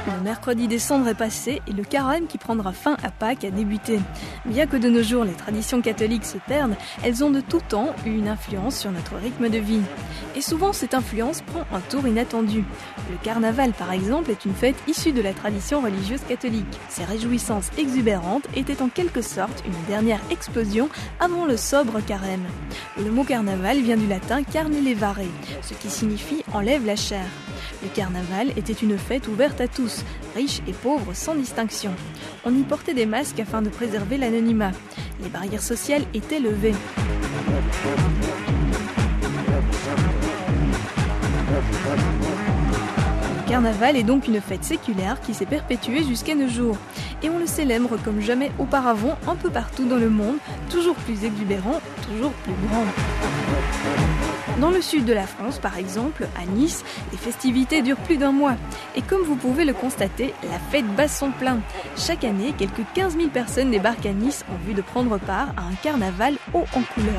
Le mercredi des cendres est passé et le carême qui prendra fin à Pâques a débuté. Bien que de nos jours les traditions catholiques se perdent, elles ont de tout temps eu une influence sur notre rythme de vie. Et souvent cette influence prend un tour inattendu. Le carnaval par exemple est une fête issue de la tradition religieuse catholique. Ses réjouissances exubérantes étaient en quelque sorte une dernière explosion avant le sobre carême. Le mot carnaval vient du latin carnelevare, ce qui signifie enlève la chair. Le carnaval était une fête ouverte à tous, riches et pauvres sans distinction. On y portait des masques afin de préserver l'anonymat. Les barrières sociales étaient levées. Le carnaval est donc une fête séculaire qui s'est perpétuée jusqu'à nos jours. Et on le célèbre comme jamais auparavant un peu partout dans le monde, toujours plus exubérant, toujours plus grand. Dans le sud de la France, par exemple, à Nice, les festivités durent plus d'un mois. Et comme vous pouvez le constater, la fête bat son plein. Chaque année, quelques 15 000 personnes débarquent à Nice en vue de prendre part à un carnaval haut en couleurs.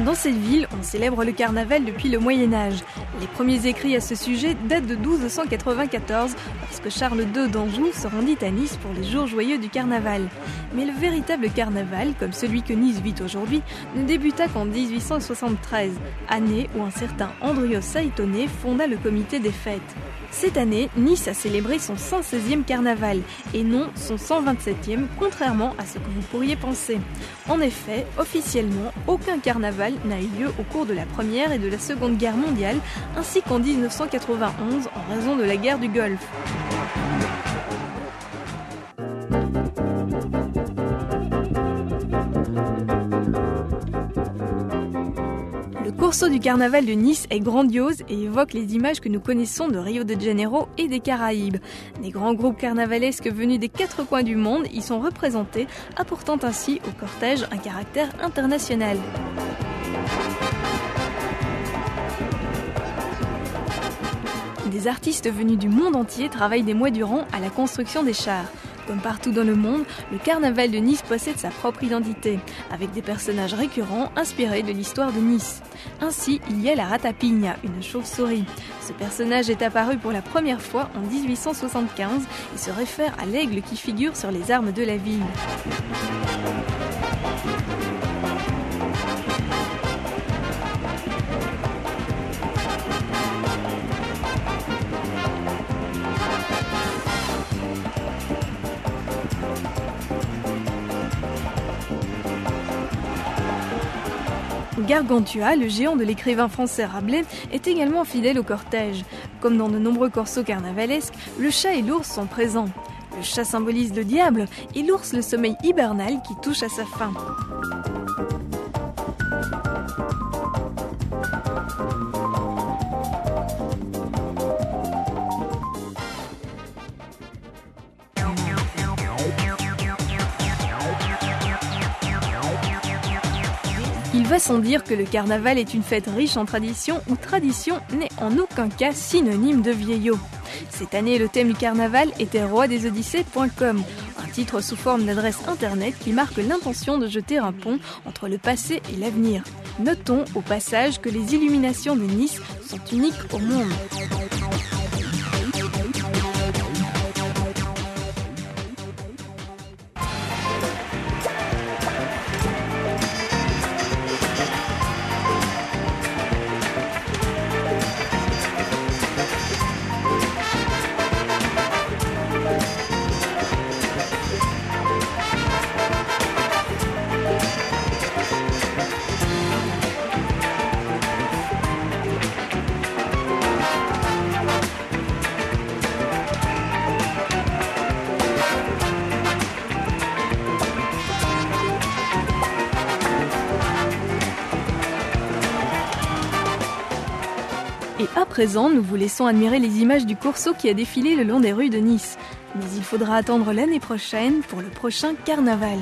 Dans cette ville, on célèbre le carnaval depuis le Moyen-Âge. Les premiers écrits à ce sujet datent de 1294, lorsque Charles II d'Anjou se rendit à Nice pour les jours joyeux du carnaval. Mais le véritable carnaval, comme celui que Nice vit aujourd'hui, ne débuta qu'en 1873, année où un certain Andrio Saitone fonda le comité des fêtes. Cette année, Nice a célébré son 116e carnaval, et non son 127e, contrairement à ce que vous pourriez penser. En effet, officiellement, aucun carnaval n'a eu lieu au cours de la Première et de la Seconde Guerre mondiale, ainsi qu'en 1991 en raison de la guerre du Golfe. Le corso du carnaval de Nice est grandiose et évoque les images que nous connaissons de Rio de Janeiro et des Caraïbes. Des grands groupes carnavalesques venus des 4 coins du monde y sont représentés, apportant ainsi au cortège un caractère international. Des artistes venus du monde entier travaillent des mois durant à la construction des chars. Comme partout dans le monde, le carnaval de Nice possède sa propre identité, avec des personnages récurrents inspirés de l'histoire de Nice. Ainsi, il y a la Ratapigna, une chauve-souris. Ce personnage est apparu pour la première fois en 1875 et se réfère à l'aigle qui figure sur les armes de la ville. Gargantua, le géant de l'écrivain français Rabelais, est également fidèle au cortège. Comme dans de nombreux corsos carnavalesques, le chat et l'ours sont présents. Le chat symbolise le diable et l'ours le sommeil hibernal qui touche à sa fin. Il va sans dire que le carnaval est une fête riche en traditions où tradition n'est en aucun cas synonyme de vieillot. Cette année, le thème du carnaval était roidesodyssées.com, un titre sous forme d'adresse internet qui marque l'intention de jeter un pont entre le passé et l'avenir. Notons au passage que les illuminations de Nice sont uniques au monde. Et à présent, nous vous laissons admirer les images du corso qui a défilé le long des rues de Nice. Mais il faudra attendre l'année prochaine pour le prochain carnaval.